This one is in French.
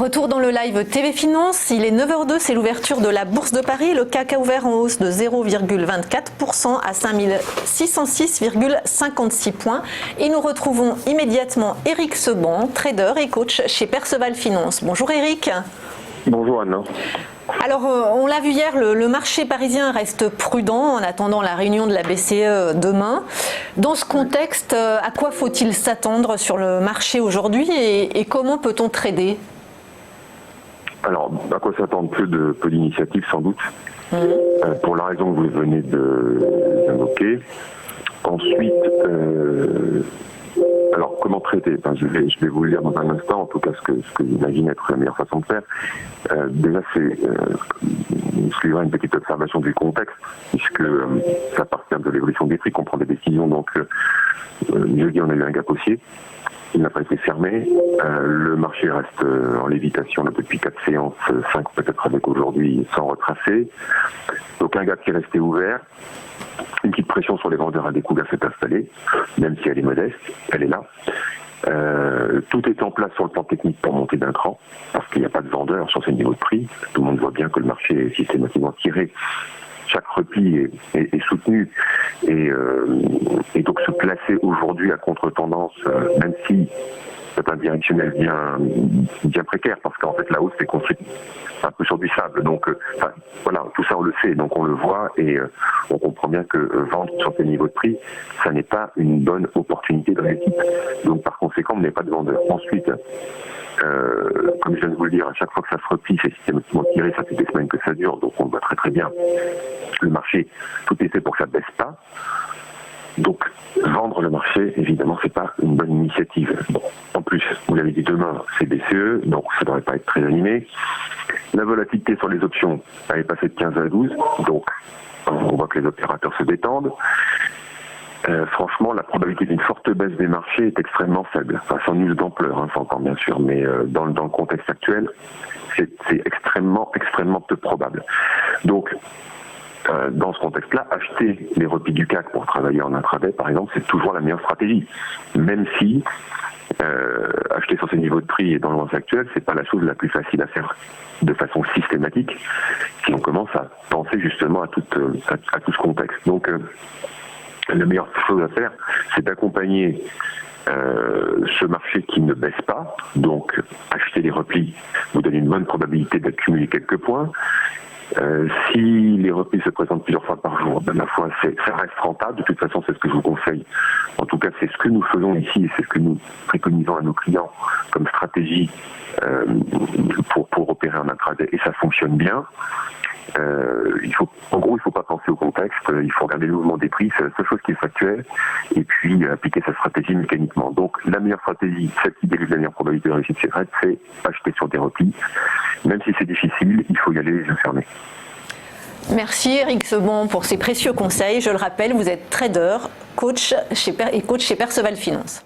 Retour dans le live TV Finance, il est 9h02, c'est l'ouverture de la Bourse de Paris. Le CAC a ouvert en hausse de 0,24% à 5606,56 points. Et nous retrouvons immédiatement Éric Seban, trader et coach chez Perceval Finance. Bonjour Éric. Bonjour Anna. Alors, on l'a vu hier, le marché parisien reste prudent en attendant la réunion de la BCE demain. Dans ce contexte, à quoi faut-il s'attendre sur le marché aujourd'hui et comment peut-on trader ? Alors, à quoi s'attendre? Peu d'initiatives sans doute, pour la raison que vous venez d'invoquer. Ensuite, alors comment traiter? Je vais vous le dire dans un instant, en tout cas ce que j'imagine être la meilleure façon de faire. Déjà, c'est suivre une petite observation du contexte, puisque ça appartient de l'évolution des prix qu'on prend des décisions. Donc, jeudi, on a eu un gap haussier. Il n'a pas été fermé. Le marché reste en lévitation là, depuis 4 séances, 5 peut-être avec aujourd'hui, sans retracer. Donc un gap qui est resté ouvert. Une petite pression sur les vendeurs à découvert s'est installée, même si elle est modeste, elle est là. Tout est en place sur le plan technique pour monter d'un cran, parce qu'il n'y a pas de vendeurs sur ces niveaux de prix. Tout le monde voit bien que le marché est systématiquement tiré. Chaque repli est soutenu et donc se placer aujourd'hui à contre-tendance, même si c'est un directionnel bien précaire, parce qu'en fait la hausse est construite un peu sur du sable. Donc voilà, tout ça on le sait, donc on le voit et on comprend bien que vendre sur ces niveaux de prix, ça n'est pas une bonne opportunité de réussite. Donc par conséquent, on n'est pas de vendeur. Ensuite, comme je viens de vous le dire, à chaque fois que ça se replie, c'est systématiquement tiré, ça fait des semaines que ça dure, donc on le voit très très bien. Le marché, tout est fait pour que ça ne baisse pas. Donc, vendre le marché, évidemment, c'est pas une bonne initiative. Bon, en plus, vous l'avez dit, demain, c'est BCE, donc ça ne devrait pas être très animé. La volatilité sur les options, elle est passée de 15 à 12, donc on voit que les opérateurs se détendent. Franchement, la probabilité d'une forte baisse des marchés est extrêmement faible. Enfin, sans news d'ampleur, j'entends bien sûr, mais dans le contexte actuel, c'est extrêmement peu probable. Donc, dans ce contexte-là, acheter les replis du CAC pour travailler en intraday, par exemple, c'est toujours la meilleure stratégie. Même si acheter sur ces niveaux de prix et dans le contexte actuel, c'est pas la chose la plus facile à faire de façon systématique, si on commence à penser justement à tout ce contexte. Donc, la meilleure chose à faire, c'est d'accompagner ce marché qui ne baisse pas. Donc, acheter les replis vous donne une bonne probabilité d'accumuler quelques points. Si les replis se présentent plusieurs fois par jour, ma foi, ça reste rentable. De toute façon, c'est ce que je vous conseille. En tout cas, c'est ce que nous faisons ici et c'est ce que nous préconisons à nos clients comme stratégie pour opérer en intraday. Et ça fonctionne bien. En gros, il ne faut pas penser au contexte, il faut regarder le mouvement des prix, c'est la seule chose qui est factuelle, et puis appliquer sa stratégie mécaniquement. Donc la meilleure stratégie, celle qui dérive la meilleure probabilité de réussite secrète, c'est acheter sur des replis. Même si c'est difficile, il faut y aller les yeux fermés. Merci Éric Seban pour ces précieux conseils. Je le rappelle, vous êtes trader, coach chez Perceval Finance.